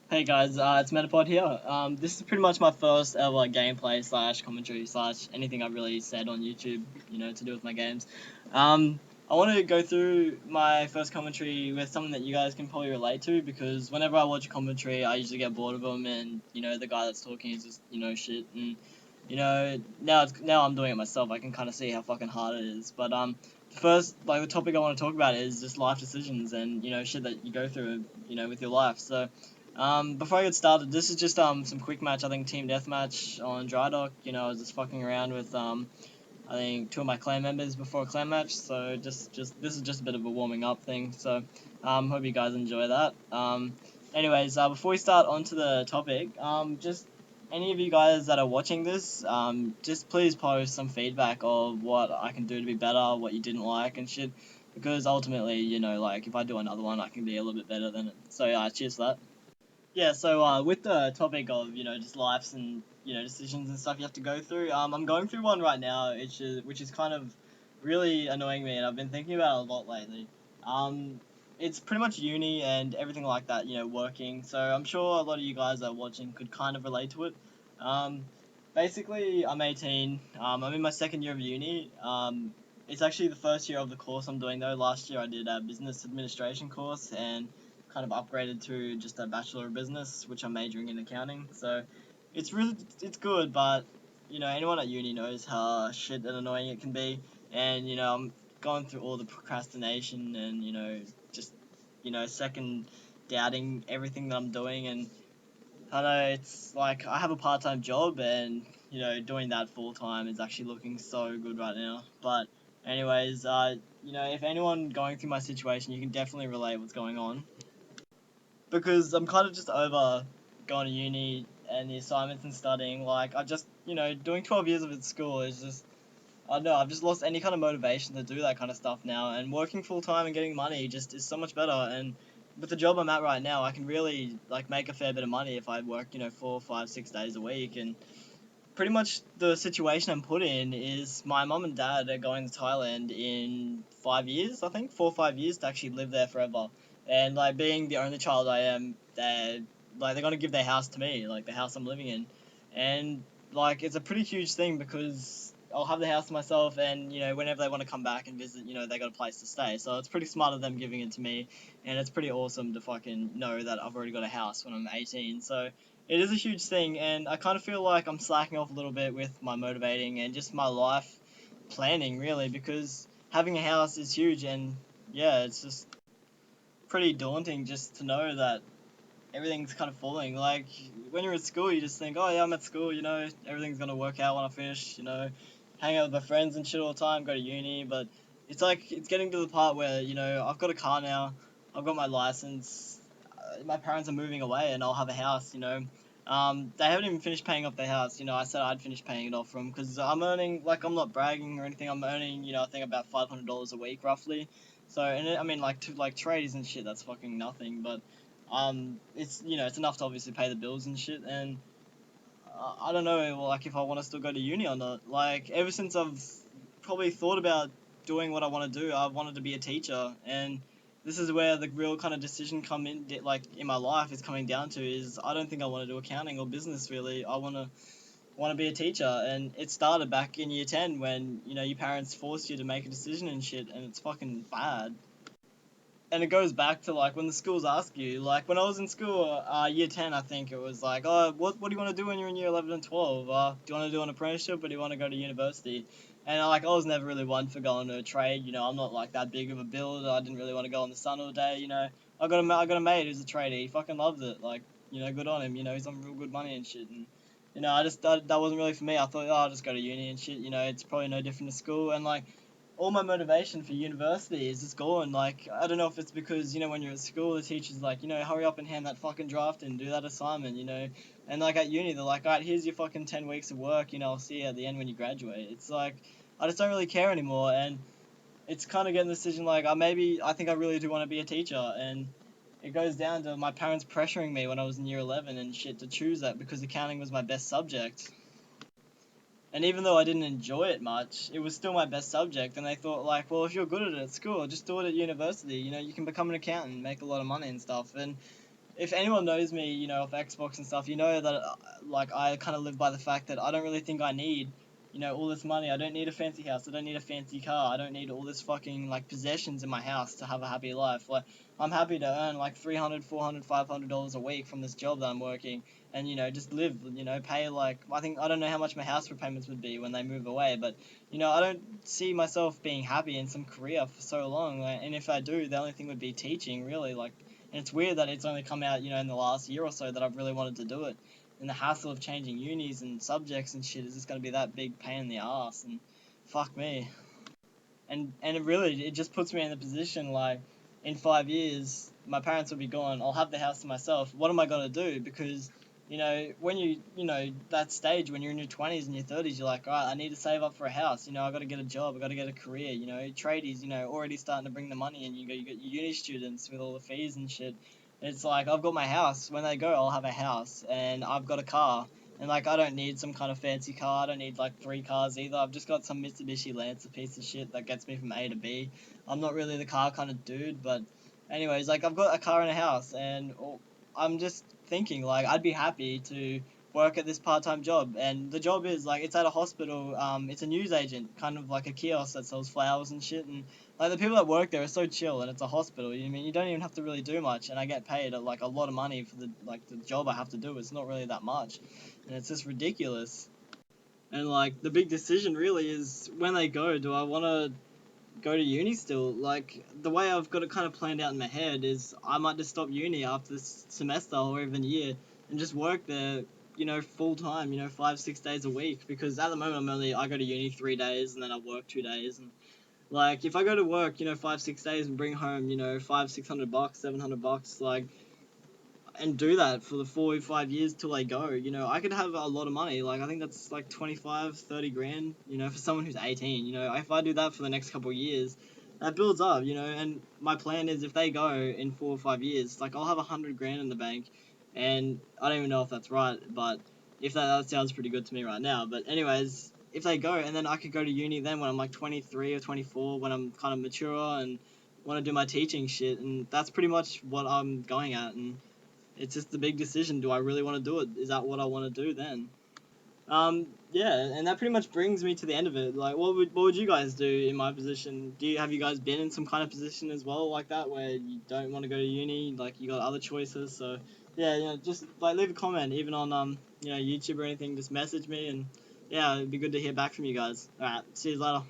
Hey guys, it's Metapod here. This is pretty much my first ever gameplay slash commentary slash anything I've really said on YouTube, to do with my games. I want to go through my first commentary with something that you guys can probably relate to because whenever I watch a commentary, I usually get bored of them, and the guy that's talking is just shit, and now I'm doing it myself. I can kind of see how fucking hard it is. But the first the topic I want to talk about is just life decisions and shit that you go through with your life. So. Before I get started, this is just some quick match. I think team deathmatch on dry dock. I was just fucking around with I think two of my clan members before a clan match. So just this is just a bit of a warming up thing. So hope you guys enjoy that. Anyways, before we start onto the topic, just any of you guys that are watching this, just please post some feedback of what I can do to be better, what you didn't like and shit. Because ultimately, like if I do another one, I can be a little bit better than it. So cheers for that. Yeah, so with the topic of just lives and decisions and stuff you have to go through, I'm going through one right now, which is kind of really annoying me, and I've been thinking about it a lot lately. Um, it's pretty much uni and everything like that, working. So I'm sure a lot of you guys that are watching could kind of relate to it. Um, Basically, I'm 18. I'm in my second year of uni. It's actually the first year of the course I'm doing though. Last year I did a business administration course and kind of upgraded to just a bachelor of business, which I'm majoring in accounting. So it's good, but anyone at uni knows how shit and annoying it can be, and I'm going through all the procrastination and just second doubting everything that I'm doing, and I know it's like I have a part time job, and doing that full time is actually looking so good right now. But anyways, if anyone going through my situation, you can definitely relate what's going on because I'm kind of just over going to uni and the assignments and studying. Like I just, doing 12 years of it school is just, I don't know, I've just lost any kind of motivation to do that kind of stuff now. And working full time and getting money just is so much better. And with the job I'm at right now, I can really like make a fair bit of money if I work, 4, 5, 6 days a week. And pretty much the situation I'm put in is my mom and dad are going to Thailand in 5 years, I think, 4 or 5 years to actually live there forever. And like being the only child I am, they're gonna give their house to me, like the house I'm living in, and like it's a pretty huge thing because I'll have the house to myself, and whenever they want to come back and visit, they got a place to stay. So it's pretty smart of them giving it to me, and it's pretty awesome to fucking know that I've already got a house when I'm 18. So it is a huge thing, and I kind of feel like I'm slacking off a little bit with my motivating and just my life planning, really, because having a house is huge, and yeah, it's just pretty daunting just to know that everything's kind of falling. Like when you're at school, you just think, oh yeah, I'm at school, everything's gonna work out when I finish, hang out with my friends and shit all the time, go to uni, but it's like it's getting to the part where I've got a car now, I've got my license, my parents are moving away, and I'll have a house. They haven't even finished paying off their house. I said I'd finish paying it off for them because I'm earning, like, I'm not bragging or anything. I'm earning, I think about $500 a week roughly. So, and I mean, like, to like trades and shit, that's fucking nothing. But it's it's enough to obviously pay the bills and shit. And I don't know, like, if I want to still go to uni or not. Like, ever since I've probably thought about doing what I want to do, I wanted to be a teacher, and this is where the real kind of decision come in, like in my life, is coming down to is I don't think I want to do accounting or business really. I want to be a teacher, and it started back in year 10 when your parents forced you to make a decision and shit, and it's fucking bad. And it goes back to like when the schools ask you, like when I was in school, year 10, I think it was like, oh, what do you want to do when you're in year 11 and 12? Do you want to do an apprenticeship or do you want to go to university? And I was never really one for going to a trade. I'm not like that big of a builder. I didn't really want to go in the sun all day. I got a mate who's a trader. He fucking loves it. Like, good on him. He's on real good money and shit. And I just that wasn't really for me. I thought, oh, I'll just go to uni and shit. It's probably no different to school. And like all my motivation for university is just gone. Like, I don't know if it's because, when you're at school, the teacher's like, hurry up and hand that fucking draft and do that assignment, And like at uni, they're like, all right, here's your fucking 10 weeks of work, I'll see you at the end when you graduate. It's like, I just don't really care anymore. And it's kind of getting the decision like, I think I really do want to be a teacher. And it goes down to my parents pressuring me when I was in year 11 and shit to choose that because accounting was my best subject. And even though I didn't enjoy it much, it was still my best subject. And they thought, like, well, if you're good at it at school, just do it at university. You can become an accountant, make a lot of money and stuff. And if anyone knows me, of Xbox and stuff, that like I kind of live by the fact that I don't really think I need, all this money. I don't need a fancy house. I don't need a fancy car. I don't need all this fucking like possessions in my house to have a happy life. Like I'm happy to earn like 300, 400, $500 a week from this job that I'm working, and just live. Pay like I don't know how much my house repayments would be when they move away, but I don't see myself being happy in some career for so long. Like, and if I do, the only thing would be teaching, really. Like, and it's weird that it's only come out, in the last year or so that I've really wanted to do it. And the hassle of changing unis and subjects and shit is just going to be that big pain in the ass. And fuck me. And it just puts me in the position like in 5 years my parents will be gone. I'll have the house to myself. What am I going to do? Because when that stage when you're in your 20s and your 30s, you're like, all right, I need to save up for a house. I got to get a job. I got to get a career. Tradies, already starting to bring the money, and you got your uni students with all the fees and shit. It's like I've got my house. When they go, I'll have a house, and I've got a car. And like I don't need some kind of fancy car. I don't need like three cars either. I've just got some Mitsubishi Lancer piece of shit that gets me from A to B. I'm not really the car kind of dude, but anyways, like I've got a car and a house, and I'm just thinking like I'd be happy to work at this part-time job, and the job is like it's at a hospital. It's a news agent, kind of like a kiosk that sells flowers and shit, and like the people that work there are so chill, and it's a hospital. You don't even have to really do much, and I get paid like a lot of money for the job I have to do. It's not really that much, and it's just ridiculous. And like the big decision really is when they go, do I want to go to uni still? Like the way I've got it kind of planned out in my head is I might just stop uni after this semester or even year and just work there, full time, 5, 6 days a week. Because at the moment I go to uni 3 days and then I work 2 days. And like if I go to work, 5, 6 days and bring home, 500, $600, $700, like and do that for the 4 or 5 years till they go, I could have a lot of money. Like, I think that's like 25, 30 grand, for someone who's 18. If I do that for the next couple of years, that builds up, and my plan is if they go in 4 or 5 years, like, I'll have 100 grand in the bank, and I don't even know if that's right, but if that sounds pretty good to me right now. But, anyways, if they go, and then I could go to uni then when I'm like 23 or 24, when I'm kind of mature and want to do my teaching shit, and that's pretty much what I'm going at. And it's just the big decision. Do I really want to do it? Is that what I want to do then? Yeah, and that pretty much brings me to the end of it. Like, what would you guys do in my position? Have you guys been in some kind of position as well like that where you don't want to go to uni, like you got other choices? So yeah, just like leave a comment even on YouTube or anything. Just message me, and yeah, it'd be good to hear back from you guys. All right, see you later.